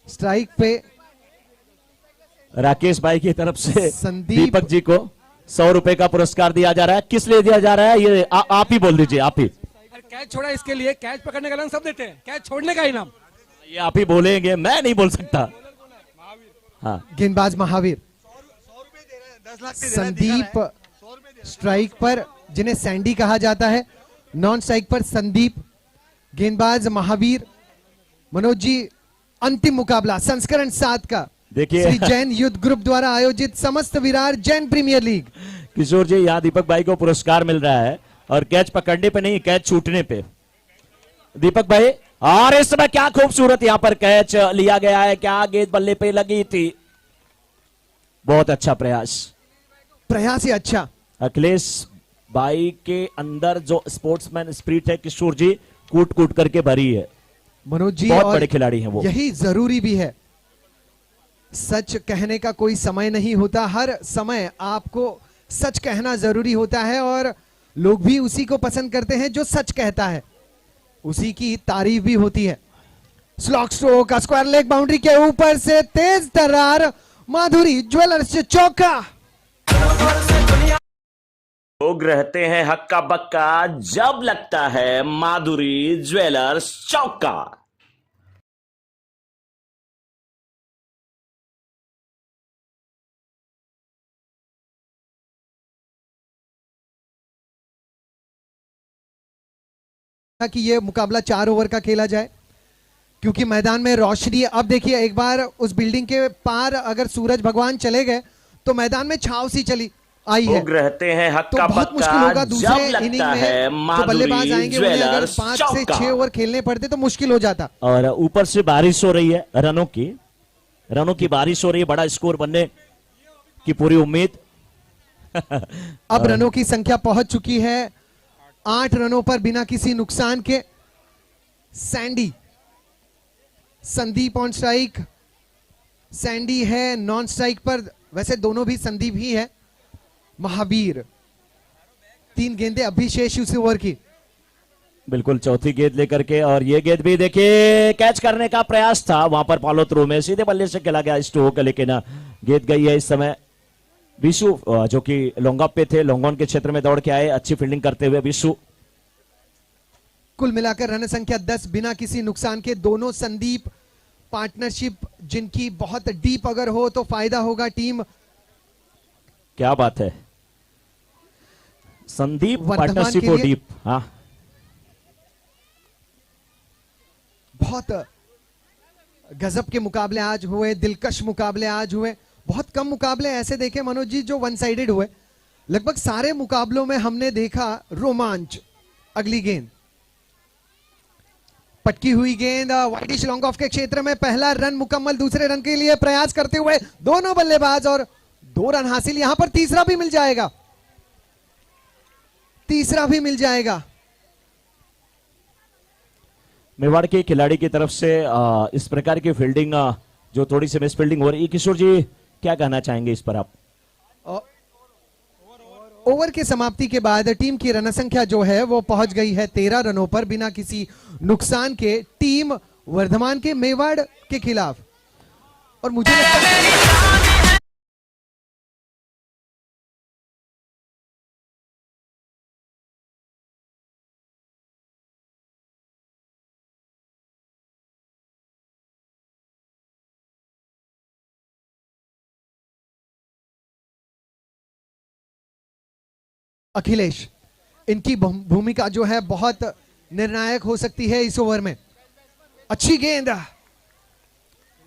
Strike पे राकेश भाई की तरफ से संदीप दीपक जी को 100 रुपए का पुरस्कार दिया जा रहा है। किस लिए दिया जा रहा है ये आप ही बोल दीजिए, आप ही। कैच छोड़ा इसके लिए, कैच पकड़ने का इनाम सब देते हैं, कैच छोड़ने का इनाम ये आप ही बोलेंगे, मैं नहीं बोल सकता। हाँ, गेंदबाज महावीर, संदीप स्ट्राइक पर जिन्हें सैंडी कहा जाता है, नॉन स्ट्राइक पर संदीप, गेंदबाज महावीर। मनोज जी, अंतिम मुकाबला संस्करण 7 का देखिए श्री जैन युद्ध ग्रुप द्वारा आयोजित समस्त विरार जैन प्रीमियर लीग। किशोर जी, यहाँ दीपक भाई को पुरस्कार मिल रहा है और कैच पकड़ने पे नहीं, कैच छूटने पे। दीपक भाई, और इस समय क्या खूबसूरत यहाँ पर कैच लिया गया है, क्या गेंद बल्ले पे लगी थी। बहुत अच्छा प्रयास, प्रयास ही अच्छा। अखिलेश भाई के अंदर जो स्पोर्ट्समैन स्पिरिट है किशोर जी, कूट कूट करके भरी है। मनोज जी बहुत और बड़े खिलाड़ी हैं वो। यही जरूरी भी है। सच कहने का कोई समय नहीं होता, हर समय आपको सच कहना जरूरी होता है और लोग भी उसी को पसंद करते हैं जो सच कहता है, उसी की तारीफ भी होती है। स्लॉक स्ट्रोक का स्क्वायर लेग बाउंड्री के ऊपर से तेज तर्रार, माधुरी ज्वेलर्स से चौका। लोग रहते हैं हक्का बक्का जब लगता है माधुरी ज्वेलर्स चौका। कि ये मुकाबला 4 ओवर का खेला जाए क्योंकि मैदान में रोशनी। अब देखिए, एक बार उस बिल्डिंग के पार अगर सूरज भगवान चले गए तो मैदान में छाव सी चली आई है, लोग रहते हैं तो हक्का बहुत मुश्किल बक्का होगा दूसरे जब इनिंग लगता है में जो बल्लेबाज आएंगे उन्हें अगर ज्वेलर्स 5 से चौका। 6 ओवर खेलने पड़ते तो मुश्किल हो जाता। और ऊपर से बारिश हो रही है, रनों की बारिश हो रही है, बड़ा स्कोर बनने की पूरी उम्मीद। अब रनों की संख्या पहुंच चुकी है 8 रनों पर बिना किसी नुकसान के। Sandy, Sandeep on strike, Sandy है नॉन स्ट्राइक पर, वैसे दोनों भी संदीप ही है। महावीर, 3 गेंदें अभी शेष उस ओवर की। बिल्कुल चौथी गेंद लेकर के, और ये गेंद भी देखिए कैच करने का प्रयास था, वहां पर फॉलो थ्रू में सीधे बल्ले से खेला गया स्ट्रोक, लेकिन गेंद गई है। इस समय विशु जो कि लॉन्ग ऑफ पे थे, लॉन्ग ऑन के क्षेत्र में दौड़ के आए, अच्छी फील्डिंग करते हुए विशु। कुल मिलाकर रन संख्या 10 बिना किसी नुकसान के। दोनों संदीप पार्टनरशिप जिनकी बहुत डीप अगर हो तो फायदा होगा टीम। क्या बात है, संदीप वर्धमान पार्टनरशिप के और लिए डीप। हाँ, बहुत गजब के मुकाबले आज हुए, दिलकश मुकाबले आज हुए। बहुत कम मुकाबले ऐसे देखे मनोज जी जो वन साइडेड हुए। लगभग सारे मुकाबलों में हमने देखा रोमांच। अगली गेंद, पटकी हुई गेंद, वाइडिश लॉन्ग ऑफ के क्षेत्र में पहला रन मुकम्मल। दूसरे रन के लिए प्रयास करते हुए दोनों बल्लेबाज और 2 रन हासिल। यहां पर तीसरा भी मिल जाएगा, तीसरा भी मिल जाएगा। मेवाड़ के खिलाड़ी की तरफ से इस प्रकार की फील्डिंग जो थोड़ी सी मिस फील्डिंग हो रही है, किशोर जी क्या कहना चाहेंगे इस पर आप? ओवर की समाप्ति के बाद टीम की रन संख्या जो है वो पहुंच गई है 13 रनों पर बिना किसी नुकसान के, टीम वर्धमान के मेवाड़ के खिलाफ। और मुझे लगता है अखिलेश, इनकी भूमिका जो है बहुत निर्णायक हो सकती है इस ओवर में। अच्छी गेंद,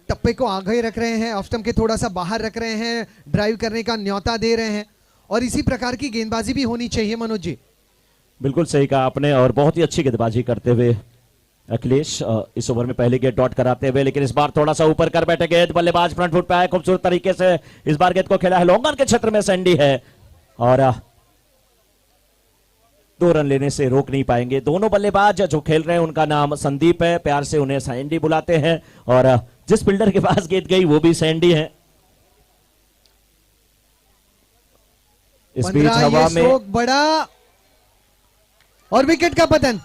टप्पे को आगे रख रहे हैं, ऑफ स्टंप के थोड़ा सा बाहर रख रहे हैं, ड्राइव करने का न्योता दे रहे हैं, और इसी प्रकार की गेंदबाजी भी होनी चाहिए मनोज जी। बिल्कुल सही कहा आपने, और बहुत ही अच्छी गेंदबाजी करते हुए अखिलेश इस ओवर में पहली गेंद डॉट कराते हुए, लेकिन इस बार थोड़ा सा ऊपर कर बैठे गेंद, बल्लेबाज फ्रंट फुट पे आए खूबसूरत तरीके से। इस बार गेंद को खेला है लॉन्ग ऑन के क्षेत्र में, सैंडी है और 2 रन लेने से रोक नहीं पाएंगे। दोनों बल्लेबाज जो खेल रहे हैं उनका नाम संदीप है, प्यार से उन्हें सैंडी बुलाते हैं, और जिस फील्डर के पास गेंद गई वो भी सैंडी है। इस बीच हवा में बड़ा और विकेट का पतन।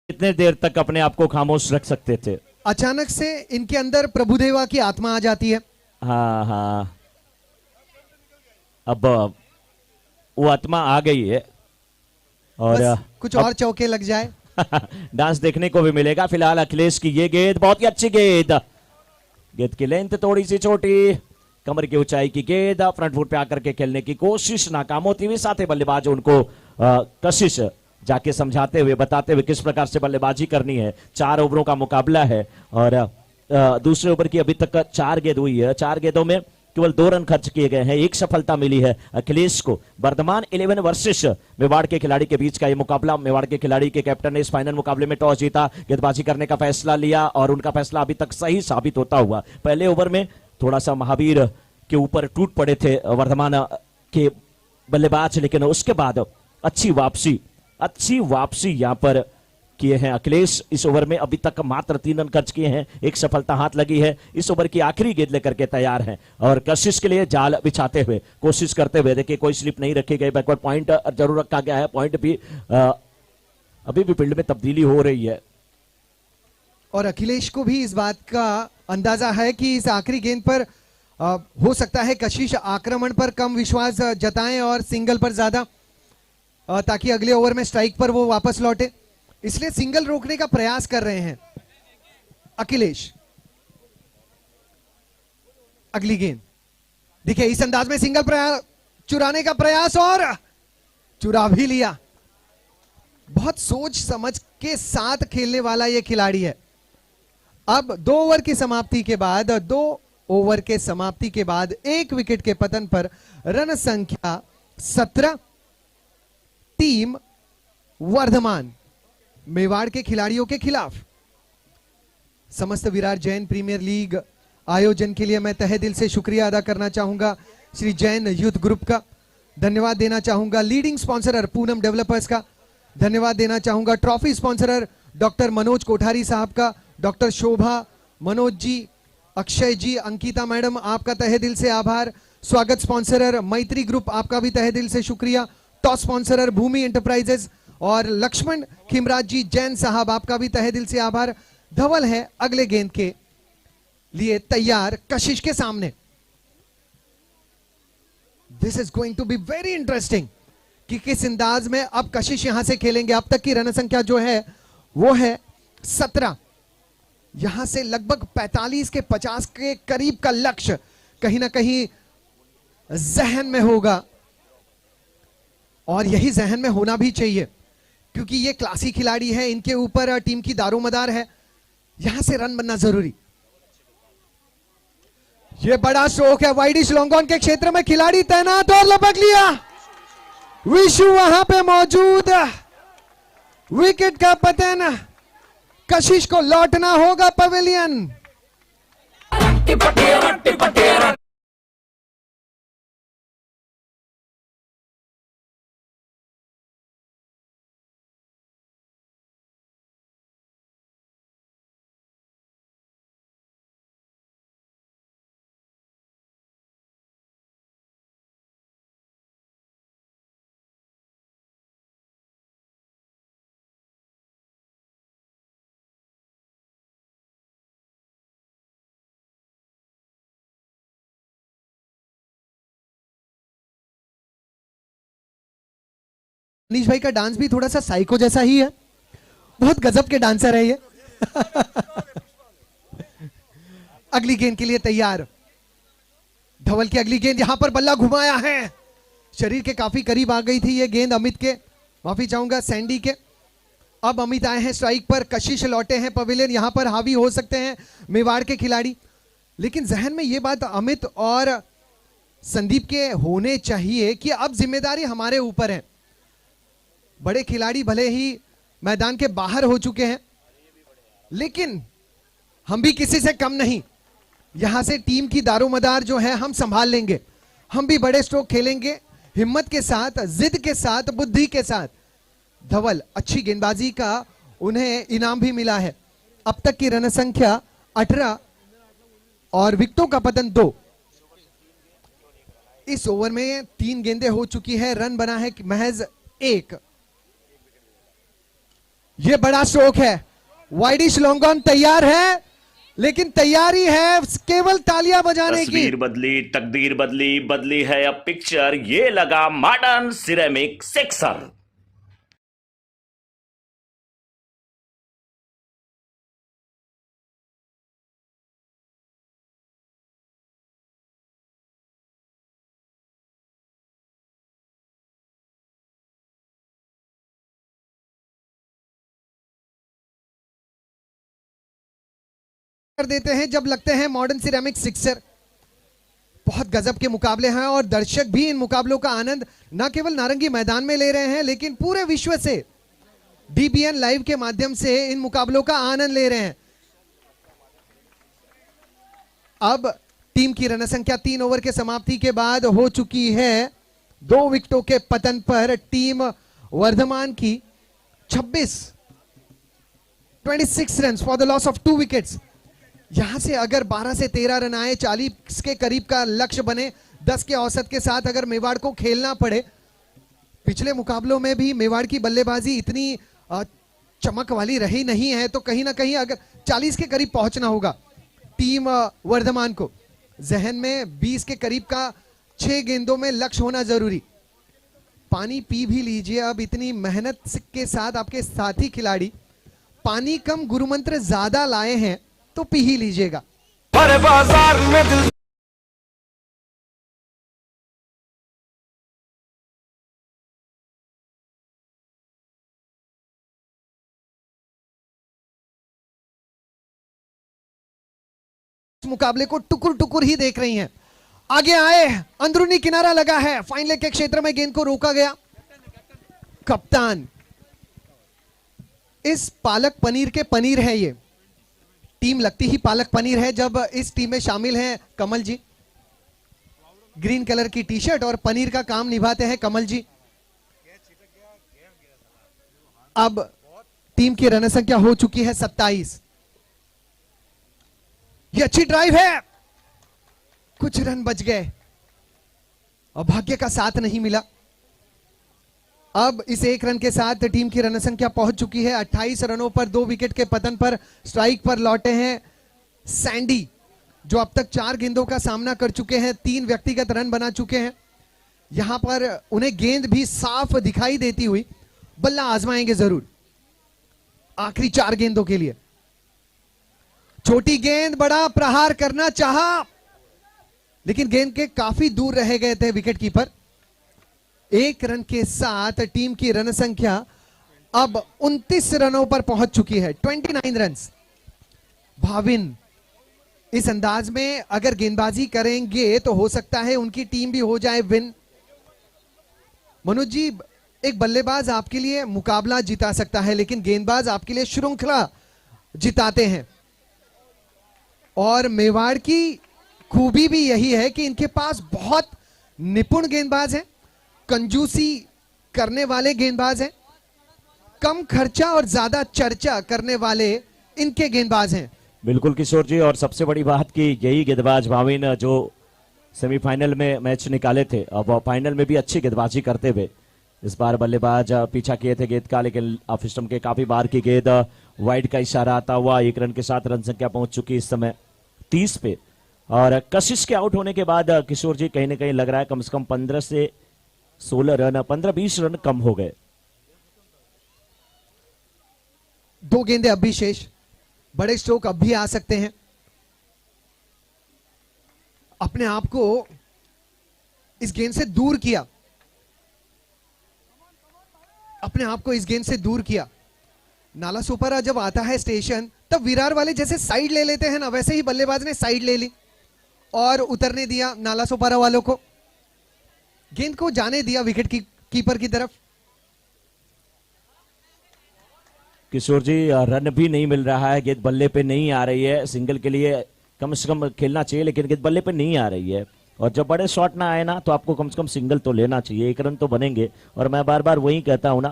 कितने देर तक अपने आप को खामोश रख सकते थे? अचानक से इनके अंदर प्रभुदेवा की आत्मा आ जाती है। हाँ हाँ, अब वो आत्मा आ गई है और बस कुछ और चौके लग जाए। डांस देखने को भी मिलेगा। फिलहाल अखिलेश की ये गेंद, बहुत ही अच्छी गेंद, गेंद की लेंथ थोड़ी सी छोटी, कमर की ऊंचाई की गेंद, फ्रंट फुट पे आकर के खेलने की कोशिश नाकाम होती हुई। साथ ही बल्लेबाज उनको कशिश जाके समझाते हुए, बताते हुए किस प्रकार से बल्लेबाजी करनी है। 4 ओवरों का मुकाबला है और दूसरे ओवर की अभी तक 4 गेंद हुई है। 4 गेंदों में केवल 2 रन खर्च किए गए हैं, 1 सफलता मिली है अखिलेश को। वर्धमान 11 वर्सेस मेवाड़ के खिलाड़ी के बीच का ये मुकाबला। मेवाड़ के खिलाड़ी के कैप्टन ने इस फाइनल मुकाबले में टॉस जीता, गेंदबाजी करने का फैसला लिया और उनका फैसला अभी तक सही साबित होता हुआ। पहले ओवर में थोड़ा सा महावीर के ऊपर टूट पड़े थे वर्धमान के बल्लेबाज, लेकिन उसके बाद अच्छी वापसी यहां पर किए हैं अखिलेश। इस ओवर में अभी तक मात्र 3 रन खर्च किए हैं, 1 सफलता हाथ लगी है। इस ओवर की आखिरी गेंद लेकर के तैयार हैं और कशिश के लिए जाल बिछाते हुए, कोशिश करते हुए। देखिए कोई स्लिप नहीं रखी गई, बैकवर्ड पॉइंट जरूर रखा गया है। पॉइंट भी अभी भी फील्ड में तब्दीली हो रही है और अखिलेश को भी इस बात का अंदाजा है कि इस आखिरी गेंद पर हो सकता है कशिश आक्रमण पर कम विश्वास जताएं और सिंगल पर ज्यादा, ताकि अगले ओवर में स्ट्राइक पर वो वापस लौटे, इसलिए सिंगल रोकने का प्रयास कर रहे हैं अखिलेश। अगली गेंद देखिए, इस अंदाज में सिंगल चुराने का प्रयास और चुरा भी लिया। बहुत सोच समझ के साथ खेलने वाला यह खिलाड़ी है। अब 2 ओवर की समाप्ति के बाद 1 विकेट के पतन पर रन संख्या 17, टीम वर्धमान मेवाड़ के खिलाड़ियों के खिलाफ। समस्त विराट जैन प्रीमियर लीग आयोजन के लिए मैं तहे दिल से शुक्रिया अदा करना चाहूंगा श्री जैन यूथ ग्रुप का। धन्यवाद देना चाहूंगा लीडिंग स्पॉन्सरर पूनम डेवलपर्स का। धन्यवाद देना चाहूंगा trophy sponsorer doctor Manoj Kothari साहब का, डॉक्टर शोभा, मनोज जी, अक्षय जी, अंकिता मैडम, आपका तहे दिल से आभार। स्वागत स्पॉन्सरर मैत्री ग्रुप, आपका भी तहे दिल से शुक्रिया। टॉस स्पॉन्सरर भूमि एंटरप्राइजेस और लक्ष्मण खिमराज जी जैन साहब, आपका भी तहे दिल से आभार। धवल है अगले गेंद के लिए तैयार कशिश के सामने। This is going to be very interesting कि किस अंदाज में अब कशिश यहां से खेलेंगे। अब तक की रन संख्या जो है वो है 17। यहां से लगभग 45 के 50 के करीब का लक्ष्य कहीं ना कहीं जहन में होगा और यही जहन में होना भी चाहिए, क्योंकि ये क्लासी खिलाड़ी है, इनके ऊपर टीम की दारोमदार है। यहां से रन बनना जरूरी। ये बड़ा शौक है, वाइडिश लॉन्गॉन के क्षेत्र में खिलाड़ी तैनात और लपक लिया। विशु वहां पे मौजूद, विकेट का पतन, कशिश को लौटना होगा पवेलियन। मनीष भाई का डांस भी थोड़ा सा साइको जैसा ही है, बहुत गजब के डांसर है ये। अगली गेंद के लिए तैयार। धवल की अगली गेंद, यहां पर बल्ला घुमाया है, शरीर के काफी करीब आ गई थी ये गेंद अमित के, माफी चाहूंगा सैंडी के। अब अमित आए हैं स्ट्राइक पर, कशिश लौटे हैं पवेलियन। यहां पर हावी हो सकते हैं मेवाड़ के खिलाड़ी, लेकिन जहन में यह बात अमित और संदीप के होने चाहिए कि अब जिम्मेदारी हमारे ऊपर है। बड़े खिलाड़ी भले ही मैदान के बाहर हो चुके हैं, लेकिन हम भी किसी से कम नहीं। यहां से टीम की दारोमदार जो है हम संभाल लेंगे। हम भी बड़े स्ट्रोक खेलेंगे हिम्मत के साथ, जिद के साथ, बुद्धि के साथ। धवल अच्छी गेंदबाजी का उन्हें इनाम भी मिला है। अब तक की रन संख्या 18 और विकेटों का पतन 2। इस ओवर में 3 गेंदें हो चुकी है, रन बना है महज 1। यह बड़ा स्ट्रोक है। वाइडिश लॉन्ग ऑन तैयार है, लेकिन तैयारी है केवल तालियां बजाने की। तस्वीर बदली, तकदीर बदली, बदली है अब पिक्चर। ये लगा मॉडर्न सिरेमिक सिक्सर। कर देते हैं जब लगते हैं मॉडर्न सिरेमिक सिक्सर। बहुत गजब के मुकाबले हैं और दर्शक भी इन मुकाबलों का आनंद न केवल नारंगी मैदान में ले रहे हैं, लेकिन पूरे विश्व से डीबीएन लाइव के माध्यम से इन मुकाबलों का आनंद ले रहे हैं। अब टीम की रन संख्या 3 ओवर के समाप्ति के बाद हो चुकी है 2 विकेटों के पतन पर टीम वर्धमान की 26 run for the loss of 2 wickets. यहां से अगर 12 से 13 रन आए, 40 के करीब का लक्ष्य बने, 10 के औसत के साथ अगर मेवाड़ को खेलना पड़े। पिछले मुकाबलों में भी मेवाड़ की बल्लेबाजी इतनी चमक वाली रही नहीं है, तो कहीं ना कहीं अगर 40 के करीब पहुंचना होगा टीम वर्धमान को। जहन में 20 के करीब का 6 गेंदों में लक्ष्य होना जरूरी। पानी पी भी लीजिए। अब इतनी मेहनत के साथ आपके साथी खिलाड़ी पानी कम गुरुमंत्र ज्यादा लाए हैं, तो पी ही लीजिएगा। बाजार में दिल मुकाबले को टुकुर टुकुर ही देख रही हैं। आगे आए, अंदरूनी किनारा लगा है, फाइन लेग के क्षेत्र में गेंद को रोका गया। कप्तान इस पालक पनीर के पनीर है। ये टीम लगती ही पालक पनीर है जब इस टीम में शामिल हैं कमल जी। ग्रीन कलर की टी शर्ट और पनीर का काम निभाते हैं कमल जी। अब टीम की रन संख्या हो चुकी है 27। ये अच्छी ड्राइव है, कुछ रन बच गए और भाग्य का साथ नहीं मिला। अब इस 1 रन के साथ टीम की रन संख्या पहुंच चुकी है 28 रनों पर। 2 विकेट के पतन पर स्ट्राइक पर लौटे हैं सैंडी, जो अब तक 4 गेंदों का सामना कर चुके हैं, 3 व्यक्तिगत रन बना चुके हैं। यहां पर उन्हें गेंद भी साफ दिखाई देती हुई बल्ला आजमाएंगे जरूर आखिरी 4 गेंदों के लिए। छोटी गेंद, बड़ा प्रहार करना चाहा, लेकिन गेंद के काफी दूर रह गए थे विकेट कीपर। 1 रन के साथ टीम की रन संख्या अब 29 रनों पर पहुंच चुकी है, 29 रन। भाविन इस अंदाज में अगर गेंदबाजी करेंगे तो हो सकता है उनकी टीम भी हो जाए विन। मनोज जी, एक बल्लेबाज आपके लिए मुकाबला जिता सकता है, लेकिन गेंदबाज आपके लिए श्रृंखला जिताते हैं। और मेवाड़ की खूबी भी यही है कि इनके पास बहुत निपुण गेंदबाज हैं, कंजूसी करने वाले गेंदबाज हैं, कम खर्चा और ज्यादा चर्चा करने वाले इनके गेंदबाज हैं। बिल्कुल किशोर जी, और सबसे बड़ी बात कि यही गेंदबाज भाविन जो सेमीफाइनल में मैच निकाले थे, अब फाइनल में भी अच्छी गेंदबाजी करते हुए इस बार बल्लेबाज पीछा किए थे गेंद का, लेकिन ऑफ स्टंप के काफी बार की गेंद वाइड का इशारा आता हुआ 1 रन के साथ रन संख्या पहुंच चुकी इस समय 30 पे। और कशिश के आउट होने के बाद किशोर जी कहीं ना कहीं लग रहा है कम से कम 15 से 16 रन, 15-20 रन कम हो गए। 2 गेंदें अब भी शेष, बड़े स्ट्रोक अब भी आ सकते हैं। अपने आप को इस गेंद से दूर किया, अपने आप को इस गेंद से दूर किया। नाला सुपारा जब आता है स्टेशन, तब विरार वाले जैसे साइड ले लेते हैं ना, वैसे ही बल्लेबाज ने साइड ले ली और उतरने दिया नाला सुपारा वालों को, गेंद को जाने दिया विकेट कीपर की तरफ। किशोर जी रन भी नहीं मिल रहा है, गेंद बल्ले पे नहीं आ रही है। सिंगल के लिए कम से कम खेलना चाहिए, लेकिन गेंद बल्ले पे नहीं आ रही है। और जब बड़े शॉट ना आए ना तो आपको कम से कम सिंगल तो लेना चाहिए, 1 रन तो बनेंगे। और मैं बार बार वही कहता हूं ना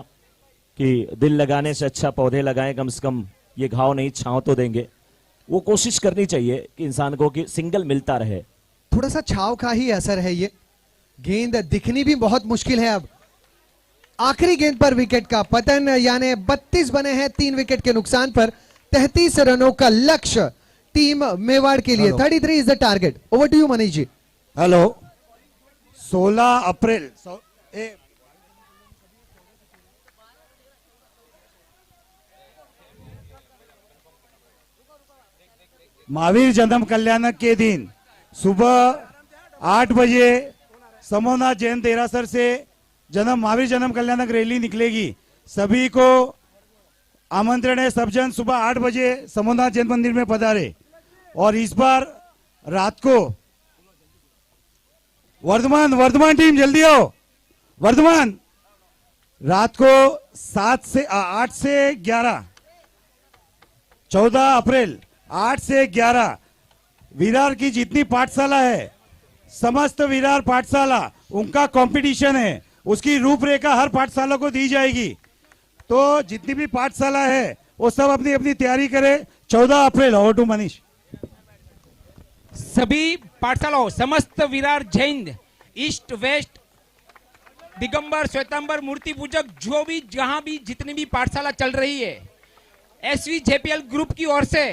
कि दिल लगाने से अच्छा पौधे लगाएं, कम से कम ये घाव नहीं छांव तो देंगे। वो कोशिश करनी चाहिए कि इंसान को कि सिंगल मिलता रहे। थोड़ा सा छाव का ही असर है ये, गेंद दिखनी भी बहुत मुश्किल है। अब आखिरी गेंद पर विकेट का पतन, यानी 32 बने हैं 3 विकेट के नुकसान पर। 33 रनों का लक्ष्य टीम मेवाड़ के लिए। 33 is the target. Over to you Manish ji. Hello, 16 April Mahavir जन्म कल्याणक के दिन सुबह 8 बजे समोनाथ जैन देरासर से महावीर जन्म कल्याणक रैली निकलेगी। सभी को आमंत्रण है, सब जन सुबह 8 बजे समोनाथ जैन मंदिर में पधारे। और इस बार रात को वर्धमान टीम जल्दी आओ, वर्धमान रात को 8 से 11 14 अप्रैल 8 से 11 विरार की जितनी पाठशाला है, समस्त विरार पाठशाला उनका कंपटीशन है। उसकी रूपरेखा हर पाठशाला को दी जाएगी। तो जितनी भी पाठशाला है वो सब अपनी अपनी तैयारी करें। 14 अप्रैल। Over to Manish. सभी पाठशालाओं, समस्त विरार जैन, ईस्ट वेस्ट, दिगंबर, श्वेतांबर, मूर्ति पूजक, जो भी जहां भी जितनी भी पाठशाला चल रही है, एसवी जेपीएल ग्रुप की ओर से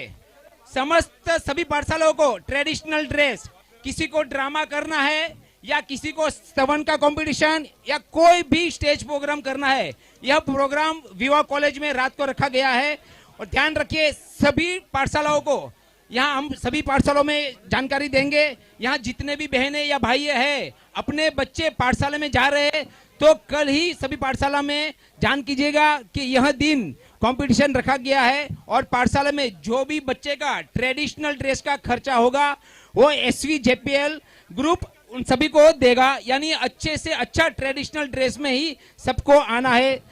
समस्त सभी पाठशालाओं को ट्रेडिशनल ड्रेस, किसी को ड्रामा करना है या किसी को स्तवन का कंपटीशन या कोई भी स्टेज प्रोग्राम करना है, यह प्रोग्राम विवाह कॉलेज में रात को रखा गया है। और ध्यान रखिए, सभी पाठशालाओं को यहाँ हम सभी पाठशालाओं में जानकारी देंगे। यहाँ जितने भी बहनें या भाई हैं, अपने बच्चे पाठशाला में जा रहे हैं तो कल ही सभी पाठशाला में जान कीजिएगा कि यह दिन कंपटीशन रखा गया है। और पाठशाला में जो भी बच्चे का ट्रेडिशनल ड्रेस का खर्चा होगा वो एसवी जेपीएल ग्रुप उन सभी को देगा। यानी अच्छे से अच्छा ट्रेडिशनल ड्रेस में ही सबको आना है।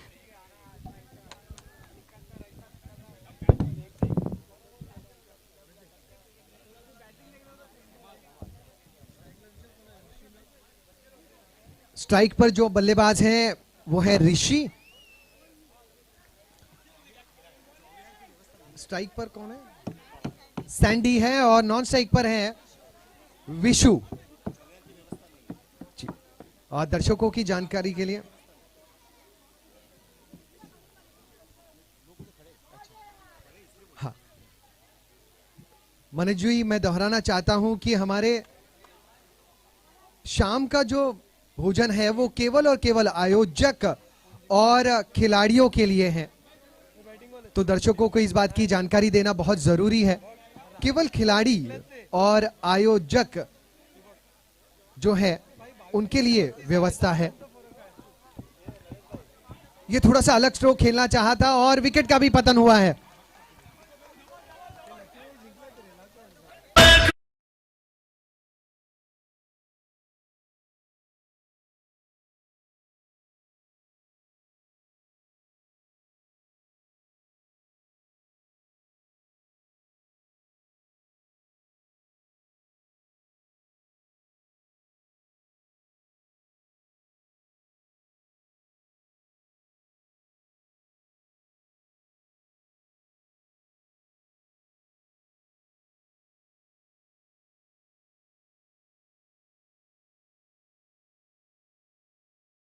स्ट्राइक पर जो बल्लेबाज हैं वो है ऋषि। स्ट्राइक पर कौन है? सैंडी है। और नॉन स्ट्राइक पर है विशु। और दर्शकों की जानकारी के लिए हाँ मनोज जी, मैं दोहराना चाहता हूं कि हमारे शाम का जो भोजन है वो केवल और केवल आयोजक और खिलाड़ियों के लिए है। तो दर्शकों को इस बात की जानकारी देना बहुत जरूरी है। केवल खिलाड़ी और आयोजक जो है उनके लिए व्यवस्था है। ये थोड़ा सा अलग स्ट्रोक खेलना चाहा था और विकेट का भी पतन हुआ है।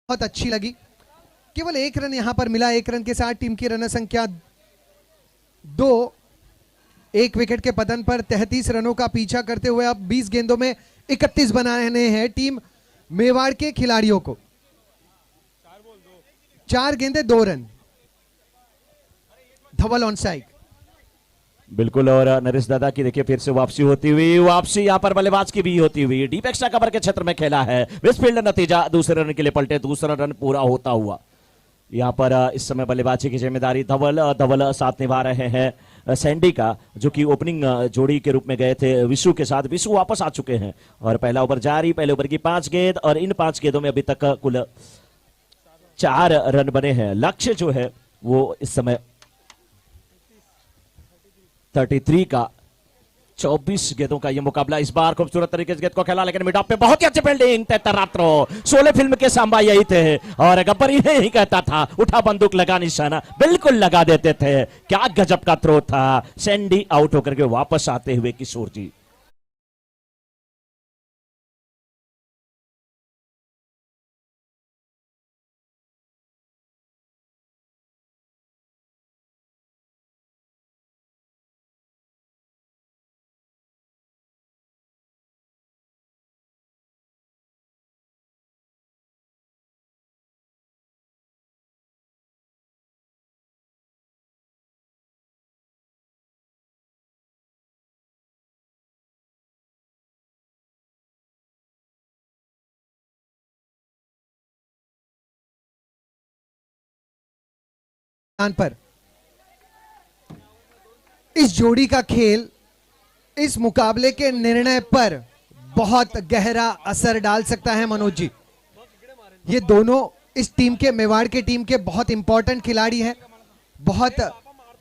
बहुत अच्छी लगी। केवल 1 रन यहां पर मिला। 1 रन के साथ टीम की रन संख्या 2। 1 विकेट के पतन पर 33 रनों का पीछा करते हुए अब 20 गेंदों में 31 बनाने हैं टीम मेवाड़ के खिलाड़ियों को। 4 गेंदे 2 रन। Dhawal on strike. बिल्कुल। और नरेश दादा की देखिए फिर से वापसी होती हुई, वापसी यहां पर बल्लेबाज की भी होती हुई। डीप एक्स्ट्रा कवर के क्षेत्र में खेला है वेस्टफील्ड। नतीजा दूसरे रन के लिए पलटे। दूसरा रन पूरा होता हुआ यहां पर इस समय बल्लेबाजी की जिम्मेदारी धवल साथ निभा रहे हैं सैंडी का, जो कि ओपनिंग जोड़ी के रूप में गए थे विशु के साथ। विशु वापस आ चुके हैं और पहला ओवर जारी। पहले ओवर की 5 गेंद और इन 5 गेंदों में अभी तक कुल 4 रन बने हैं। लक्ष्य जो है वो इस समय 33 का 24 गेंदों का ये मुकाबला। इस बार खूबसूरत तरीके से गेंद को खेला, लेकिन मिड ऑफ पे बहुत ही अच्छी फील्डिंग। तेतरात्रो शोले फिल्म के सांबा यही थे, और गब्बर इन्हें ही कहता था, उठा बंदूक लगा निशाना, बिल्कुल लगा देते थे। क्या गजब का थ्रो था। सैंडी आउट होकर के वापस आते हुए किशोर जी। स्थान पर इस जोड़ी का खेल इस मुकाबले के निर्णय पर बहुत गहरा असर डाल सकता है। मनोज जी, ये दोनों इस टीम के, मेवाड़ के टीम के बहुत इंपॉर्टेंट खिलाड़ी हैं, बहुत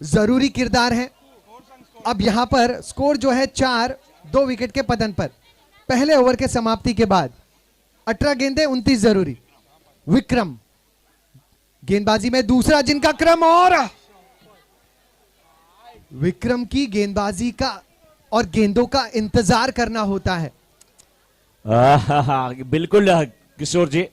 जरूरी किरदार हैं। अब यहां पर स्कोर जो है 4-2 विकेट के पतन पर। पहले ओवर के समाप्ति के बाद 18 गेंदें 29 जरूरी। विक्रम गेंदबाजी में दूसरा जिनका क्रम, और विक्रम की गेंदबाजी का और गेंदों का इंतजार करना होता है। बिल्कुल किशोर जी,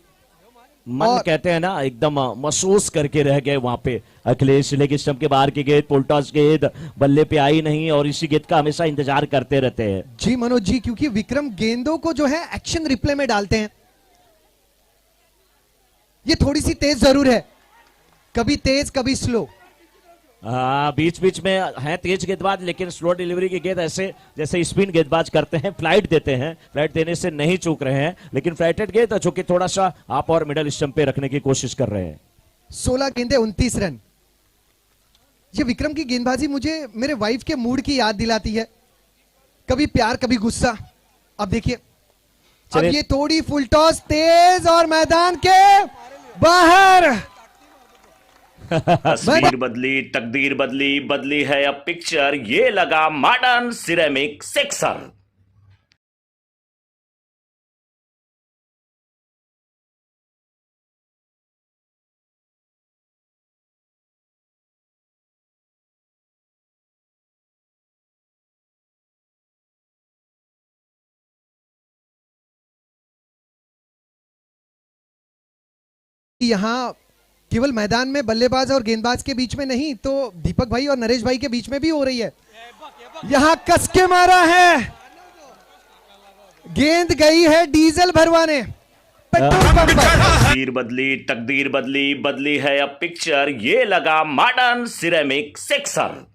मन और कहते हैं ना एकदम महसूस करके रह गए वहां पे। अखिलेश लेग स्टंप के बाहर की गेंद, पुलटॉस गेंद बल्ले पे आई नहीं, और इसी गेंद का हमेशा इंतजार करते रहते हैं। जी मनोज जी, क्योंकि विक्रम गेंदों को जो है एक्शन रिप्ले में डालते हैं। ये थोड़ी सी तेज जरूर है, कभी तेज कभी स्लो। बीच बीच में है तेज गेंदबाज, लेकिन स्लो डिलीवरी की गेंद ऐसे जैसे स्पिन गेंदबाज करते हैं, फ्लाइट देते हैं। फ्लाइट देने से नहीं चूक रहे हैं, लेकिन फ्लाइटेड गेंद जो कि थोड़ा सा आप और मिडल स्टंप पे रखने की कोशिश कर रहे हैं। 16 गेंदें 29 रन। ये विक्रम की गेंदबाजी मुझे मेरे वाइफ के मूड की याद दिलाती है, कभी प्यार कभी गुस्सा। अब देखिए, अब चलिए। ये थोड़ी फुल टॉस तेज और मैदान के बाहर। तस्वीर बदली, तकदीर बदली, बदली है अब पिक्चर, ये लगा मॉडर्न सिरेमिक सिक्सर। यहां केवल मैदान में बल्लेबाज और गेंदबाज के बीच में नहीं, तो दीपक भाई और नरेश भाई के बीच में भी हो रही है। यहां कस के मारा है, गेंद गई है डीजल भरवाने पेट्रोल पंप पर। तस्वीर बदली, तकदीर बदली, बदली है अब पिक्चर, ये लगा मॉडर्न सिरेमिक सिक्सर।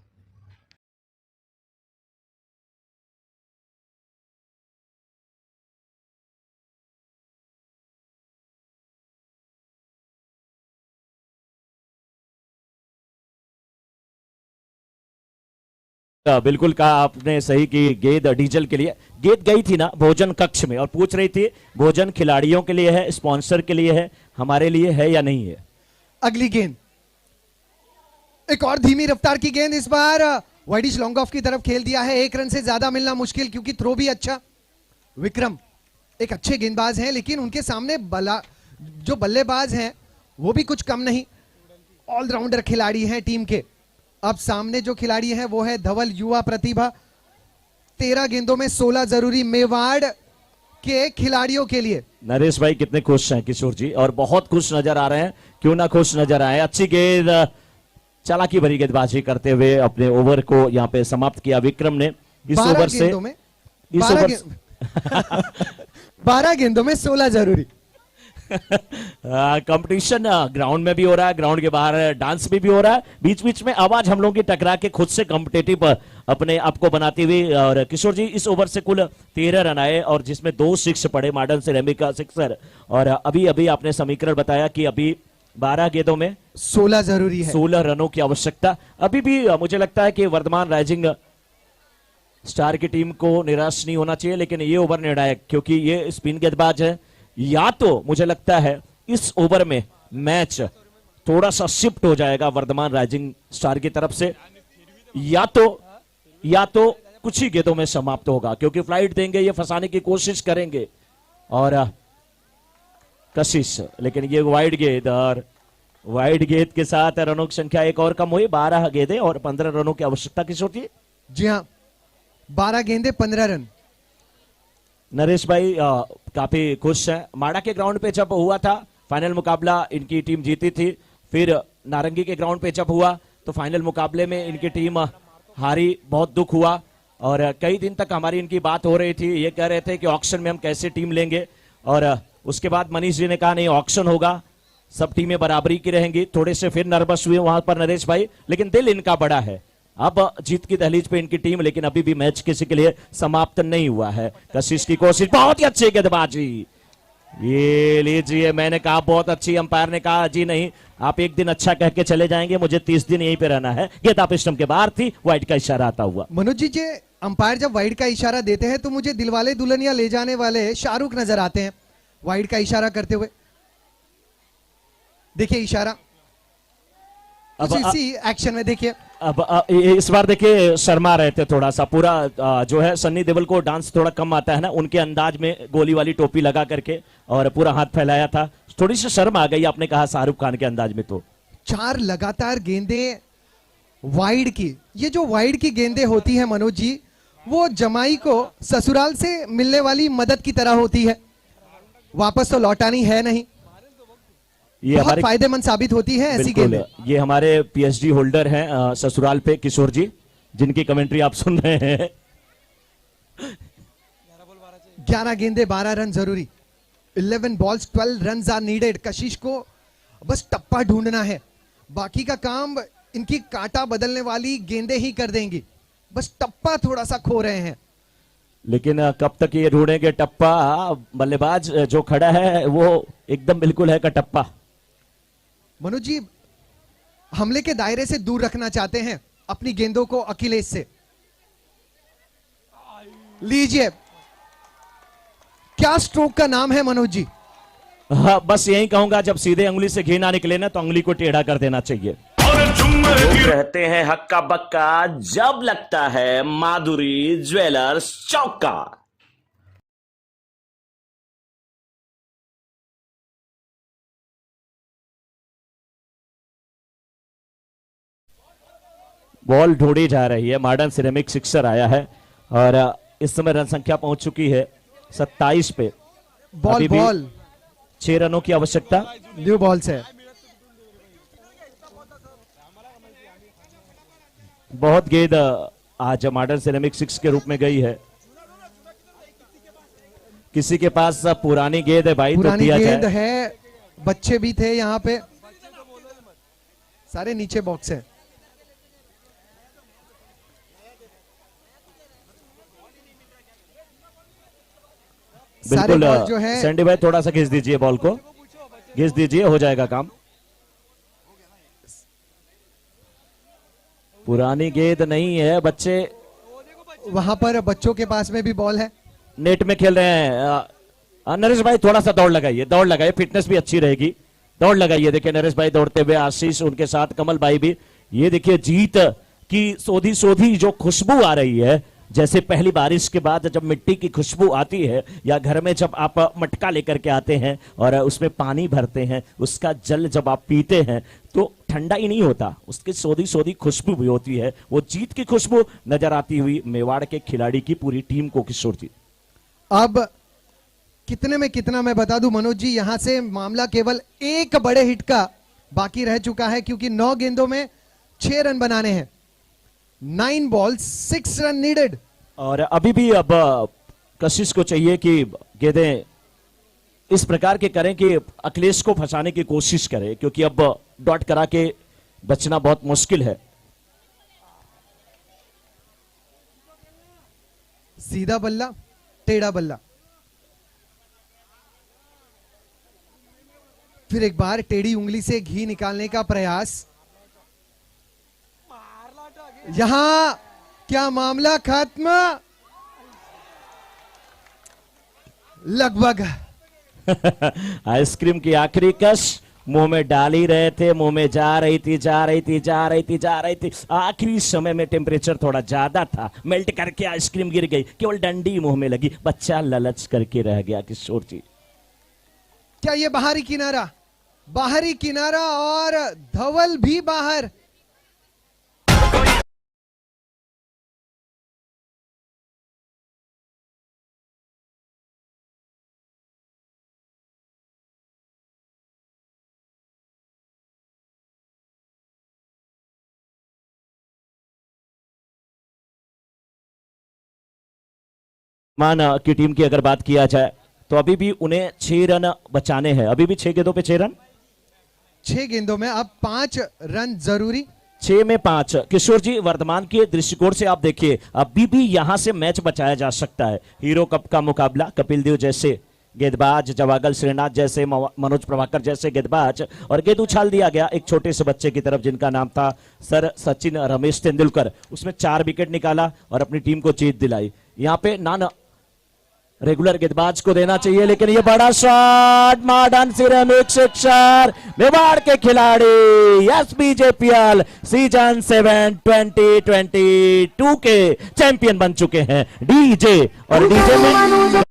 बिल्कुल कहा आपने, सही की गेंद डीजल के लिए। गेंद गई थी ना भोजन कक्ष में, और पूछ रही थी भोजन खिलाड़ियों के लिए है, स्पॉन्सर के लिए है, हमारे लिए है या नहीं है। अगली गेंद एक और धीमी रफ्तार की गेंद, इस बार वाइडिश लॉन्ग ऑफ की तरफ खेल दिया है। 1 रन से ज्यादा मिलना मुश्किल, क्योंकि थ्रो भी अच्छा। विक्रम एक अच्छे गेंदबाज हैं, लेकिन उनके सामने जो बल्लेबाज हैं वो भी कुछ कम नहीं, ऑलराउंडर खिलाड़ी हैं टीम के। अब सामने जो खिलाड़ी है वो है धवल, युवा प्रतिभा। 13 गेंदों में 16 जरूरी मेवाड़ के खिलाड़ियों के लिए। नरेश भाई कितने खुश हैं किशोर जी, और बहुत खुश नजर आ रहे हैं, क्यों ना खुश नजर आए। अच्छी गेंद, चालाकी भरी गेंदबाजी करते हुए अपने ओवर को यहां पे समाप्त किया विक्रम ने। इस 12 ओवर से गेंदों में इस 12 ओवर गे- 12 गेंदों में 16 जरूरी। कंपटीशन ग्राउंड में भी हो रहा है, ग्राउंड के बाहर डांस भी हो रहा है, बीच बीच में आवाज हम लोगों की टकरा के खुद से कॉम्पिटेटिव अपने आप को बनाते हुए। और किशोर जी, इस ओवर से कुल 13 रन आए, और जिसमें 2 सिक्स पड़े, मॉडर्न सिरेमिक का सिक्सर। और अभी अभी आपने समीकरण बताया कि अभी 12 गेंदों में 16 जरूरी है। 16 रनों की आवश्यकता। अभी भी मुझे लगता है कि वर्धमान राइजिंग स्टार की टीम को निराश नहीं होना चाहिए, लेकिन ये ओवर निर्णायक, क्योंकि ये स्पिन गेंदबाज है। या तो मुझे लगता है इस ओवर में मैच थोड़ा सा शिफ्ट हो जाएगा वर्धमान राइजिंग स्टार की तरफ से, या तो या तो कुछ ही गेंदों में समाप्त होगा, क्योंकि फ्लाइट देंगे, ये फंसाने की कोशिश करेंगे और कशिश, लेकिन ये वाइड गेंद और वाइड गेंद के साथ रनों की संख्या एक और कम हुई। 12 गेंदें और 15 रनों की आवश्यकता किस होती है? जी हाँ, 12 गेंदे 15 रन। नरेश भाई काफी खुश हैं। माड़ा के ग्राउंड पे जब हुआ था फाइनल मुकाबला, इनकी टीम जीती थी। फिर नारंगी के ग्राउंड पे जब हुआ तो फाइनल मुकाबले में इनकी टीम हारी, बहुत दुख हुआ और कई दिन तक हमारी इनकी बात हो रही थी। ये कह रहे थे कि ऑक्शन में हम कैसे टीम लेंगे, और उसके बाद मनीष जी ने कहा नहीं, ऑक्शन होगा, सब टीमें बराबरी की रहेंगी। थोड़े से फिर नर्वस हुए वहां पर नरेश भाई, लेकिन दिल इनका बड़ा है। अब जीत की दहलीज पे इनकी टीम, लेकिन अभी भी मैच किसी के लिए समाप्त नहीं हुआ है। कशिश की कोशिश, बहुत ही अच्छी गेंदबाजी, ये लीजिए। मैंने कहा बहुत अच्छी, अंपायर ने कहा जी नहीं, आप एक दिन अच्छा कह के चले जाएंगे, मुझे 30 दिन यहीं पे रहना है। गेंद आप स्टंप के बाहर थी, वाइड का इशारा आता हुआ। मनोज जी, जे अंपायर जब वाइड का इशारा देते हैं तो मुझे दिलवाले दुल्हनिया ले जाने वाले शाहरुख नजर आते हैं वाइड का इशारा करते हुए। देखिए इशारा, अब इसी एक्शन में देखिए। अब इस बार देखिए शर्मा रहे थे थोड़ा सा, पूरा जो है सन्नी देओल को डांस थोड़ा कम आता है ना, उनके अंदाज में गोली वाली टोपी लगा करके और पूरा हाथ फैलाया था, थोड़ी सी शर्म आ गई आपने कहा शाहरुख खान के अंदाज में। तो 4 लगातार गेंदें वाइड की, ये जो वाइड की गेंदें होती है मनोज जी, वो जमाई को ससुराल से मिलने वाली मदद की तरह होती है, वापस तो लौटानी है नहीं। ये बहुत हमारे फायदेमंद साबित होती है ऐसी गेंदें। ये हमारे पीएचडी होल्डर हैं ससुराल पे, किशोर जी, जिनकी कमेंट्री आप सुन रहे हैं। 11 गेंदे 12 रन जरूरी, 11 बॉल्स 12 रन आर नीडेड। कशिश को बस टप्पा ढूंढना है, बाकी का काम इनकी कांटा बदलने वाली गेंदें ही कर देंगी, बस टप्पा थोड़ा सा खो रहे हैं। लेकिन कब तक ये ढूंढेंगे टप्पा? बल्लेबाज जो खड़ा है वो एकदम बिल्कुल है कटप्पा। मनोज जी हमले के दायरे से दूर रखना चाहते हैं अपनी गेंदों को अखिलेश से। लीजिए, क्या स्ट्रोक का नाम है मनोज जी? हाँ, बस यही कहूंगा, जब सीधे उंगली से घी ना निकले ना तो उंगली को टेढ़ा कर देना चाहिए। लोग रहते हैं हक्का बक्का जब लगता है माधुरी ज्वेलर्स चौका। बॉल ढूंढी जा रही है, मॉडर्न सिरेमिक सिक्सर आया है और इस समय रन संख्या पहुंच चुकी है 27 पे। बॉल अभी भी बॉल 6 रनों की आवश्यकता। न्यू बॉल से बहुत गेंद आज मॉडर्न सिरेमिक 6 के रूप में गई है। किसी के पास पुरानी गेंद है भाई, तो पुरानी दिया गेंद जाए। है, बच्चे भी थे यहाँ पे, सारे नीचे बॉक्स है। सारे बिल्कुल बॉल जो है, सैंडी भाई थोड़ा सा घिस दीजिए, बॉल को घिस दीजिए, हो जाएगा काम। पुरानी गेंद नहीं है, बच्चे वहां पर बच्चों के पास में भी बॉल है। नेट में खेल रहे हैं। नरेश भाई थोड़ा सा दौड़ लगाइए, दौड़ लगाइए, फिटनेस भी अच्छी रहेगी, दौड़ लगाइए। देखिए नरेश भाई दौड़ते हुए, आशीष उनके साथ, कमल भाई भी। ये देखिए जीत की सोधी सोधी जो खुशबू आ रही है, जैसे पहली बारिश के बाद जब मिट्टी की खुशबू आती है, या घर में जब आप मटका लेकर के आते हैं और उसमें पानी भरते हैं, उसका जल जब आप पीते हैं तो ठंडा ही नहीं होता, उसकी सोधी सोधी खुशबू भी होती है। वो जीत की खुशबू नजर आती हुई मेवाड़ के खिलाड़ी की पूरी टीम को किशोर जी। अब कितने में कितना मैं बता दूं मनोज जी, यहां से मामला केवल एक बड़े हिट का बाकी रह चुका है, क्योंकि 9 गेंदों में 6 रन बनाने हैं। 9 बॉल्स 6 रन नीडेड। और अभी भी अब कशिश को चाहिए कि गेंदें इस प्रकार के करें कि अखिलेश को फंसाने की कोशिश करें, क्योंकि अब डॉट करा के बचना बहुत मुश्किल है। सीधा बल्ला, टेढ़ा बल्ला, फिर एक बार टेढ़ी उंगली से घी निकालने का प्रयास। यहां क्या मामला खत्म? लगभग आइसक्रीम की आखिरी कश मुंह में डाल ही रहे थे, मुंह में जा रही थी, जा रही थी, जा रही थी, जा रही थी। आखिरी समय में टेम्परेचर थोड़ा ज्यादा था, मेल्ट करके आइसक्रीम गिर गई, केवल डंडी मुंह में लगी, बच्चा ललच करके रह गया। किशोर जी, क्या ये बाहरी किनारा, बाहरी किनारा और धवल भी बाहर। मान की टीम की अगर बात किया जाए तो अभी भी उन्हें 6 रन बचाने हैं, अभी भी 6 गेंदों पे 6 रन, 6 गेंदों में अब 5 रन जरूरी। 6 में 5। किशोर जी, वर्तमान के दृष्टिकोण से आप देखिए, अभी भी यहां से मैच बचाया जा सकता है। हीरो कप का मुकाबला, कपिल देव जैसे गेंदबाज, जवागल श्रीनाथ जैसे, मनोज प्रभाकर जैसे गेंदबाज, और गेंद उछाल दिया गया एक छोटे से बच्चे की तरफ जिनका नाम था सर सचिन रमेश तेंदुलकर। उसमें 4 विकेट निकाला और अपनी टीम को जीत दिलाई। यहां पे नान रेगुलर गेंदबाज को देना चाहिए, लेकिन ये बड़ा shot, modern ceramic sixer, Mewar के खिलाड़ी एसबीजेपीएल सीजन 7 2022 के चैंपियन बन चुके हैं डीजे। और डीजे में